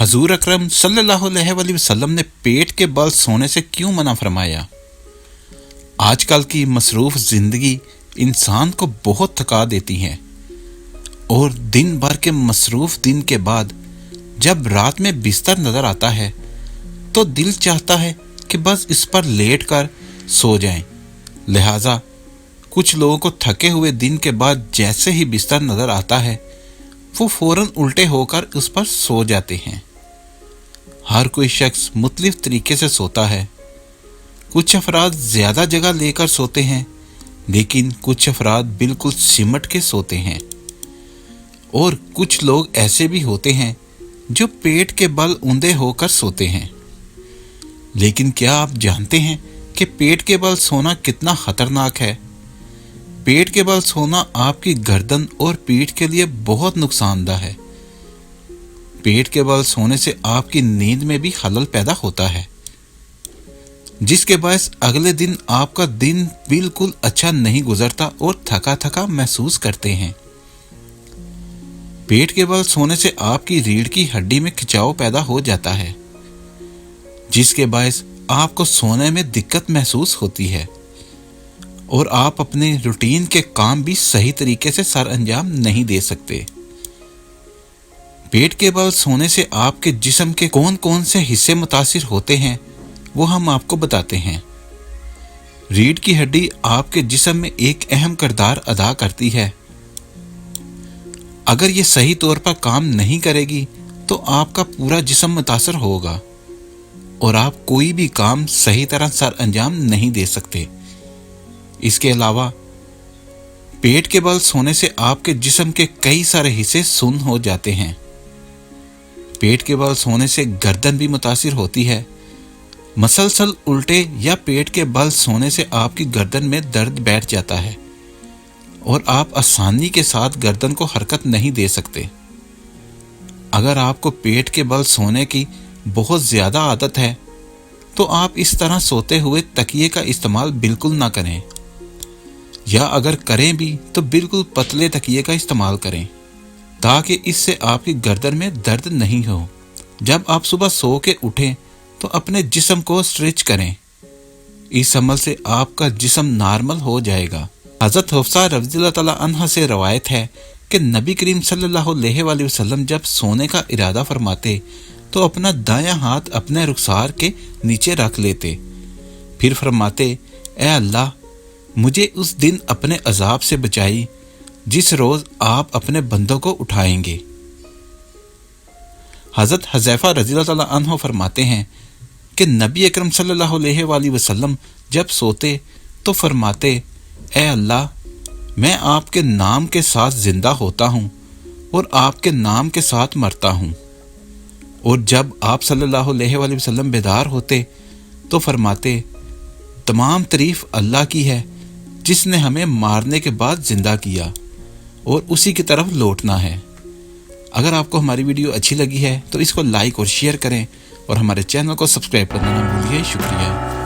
हजूर अकरम सल्लल्लाहु अलैहि वसल्लम ने पेट के बल सोने से क्यों मना फरमाया? आजकल की मसरूफ़ ज़िंदगी इंसान को बहुत थका देती है और दिन भर के मसरूफ़ दिन के बाद जब रात में बिस्तर नज़र आता है तो दिल चाहता है कि बस इस पर लेट कर सो जाएं। लिहाजा कुछ लोगों को थके हुए दिन के बाद जैसे ही बिस्तर नज़र आता है वो फ़ौरन उल्टे होकर उस पर सो जाते हैं। हर कोई शख्स मुख्तलिफ तरीके से सोता है। कुछ अफराद ज़्यादा जगह लेकर सोते हैं, लेकिन कुछ अफराद बिल्कुल सिमट के सोते हैं और कुछ लोग ऐसे भी होते हैं जो पेट के बल ऊंधे होकर सोते हैं। लेकिन क्या आप जानते हैं कि पेट के बल सोना कितना ख़तरनाक है? पेट के बल सोना आपकी गर्दन और पीठ के लिए बहुत नुकसानदेह है। पेट के बल सोने से आपकी नींद में भी खलल पैदा होता है, जिसके बायस अगले दिन आपका दिन बिल्कुल अच्छा नहीं गुजरता और थका थका महसूस करते हैं। पेट के बल सोने से आपकी रीढ़ की हड्डी में खिंचाव पैदा हो जाता है, जिसके बायस आपको सोने में दिक्कत महसूस होती है और आप अपने रूटीन के काम भी सही तरीके से सर अंजाम नहीं दे सकते। पेट के बल सोने से आपके जिस्म के कौन कौन से हिस्से मुतासिर होते हैं वो हम आपको बताते हैं। रीढ़ की हड्डी आपके जिस्म में एक अहम किरदार अदा करती है। अगर ये सही तौर पर काम नहीं करेगी तो आपका पूरा जिस्म मुतासर होगा और आप कोई भी काम सही तरह सर अंजाम नहीं दे सकते। इसके अलावा पेट के बल सोने से आपके जिस्म के कई सारे हिस्से सुन्न हो जाते हैं। पेट के बल सोने से गर्दन भी मुतासिर होती है। मसलसल उल्टे या पेट के बल सोने से आपकी गर्दन में दर्द बैठ जाता है और आप आसानी के साथ गर्दन को हरकत नहीं दे सकते। अगर आपको पेट के बल सोने की बहुत ज़्यादा आदत है तो आप इस तरह सोते हुए तकिए का इस्तेमाल बिल्कुल ना करें, या अगर करें भी तो बिल्कुल पतले तकिए का इस्तेमाल करें ताकि इससे आपकी गर्दन में दर्द नहीं हो। जब आप सुबह सो के उठें तो अपने जिस्म को स्ट्रेच करें। इस अमल से आपका जिस्म नॉर्मल हो जाएगा। हज़रत हफ्सा रज़ियल्लाहु तआला अन्हा से रवायत है कि नबी करीम सल्लल्लाहु अलैहि वसल्लम जब सोने का इरादा फरमाते तो अपना दायां हाथ अपने रुखसार के नीचे रख लेते, फिर फरमाते, ए अल्लाह, मुझे उस दिन अपने अजाब से बचाई जिस रोज़ आप अपने बंदों को उठाएंगे। हज़रत हज़ैफ़ा रज़ियल्लाहु तआला अन्हु फरमाते हैं कि नबी अकरम सल्लल्लाहु अलैहि वसल्लम जब सोते तो फरमाते, ए अल्लाह, मैं आपके नाम के साथ ज़िंदा होता हूँ और आपके नाम के साथ मरता हूँ। और जब आप सल्लल्लाहु अलैहि वसल्लम बेदार होते तो फरमाते, तमाम तारीफ़ अल्लाह की है जिसने हमें मारने के बाद ज़िंदा किया और उसी की तरफ लौटना है। अगर आपको हमारी वीडियो अच्छी लगी है तो इसको लाइक और शेयर करें और हमारे चैनल को सब्सक्राइब करना ना भूलिए। शुक्रिया।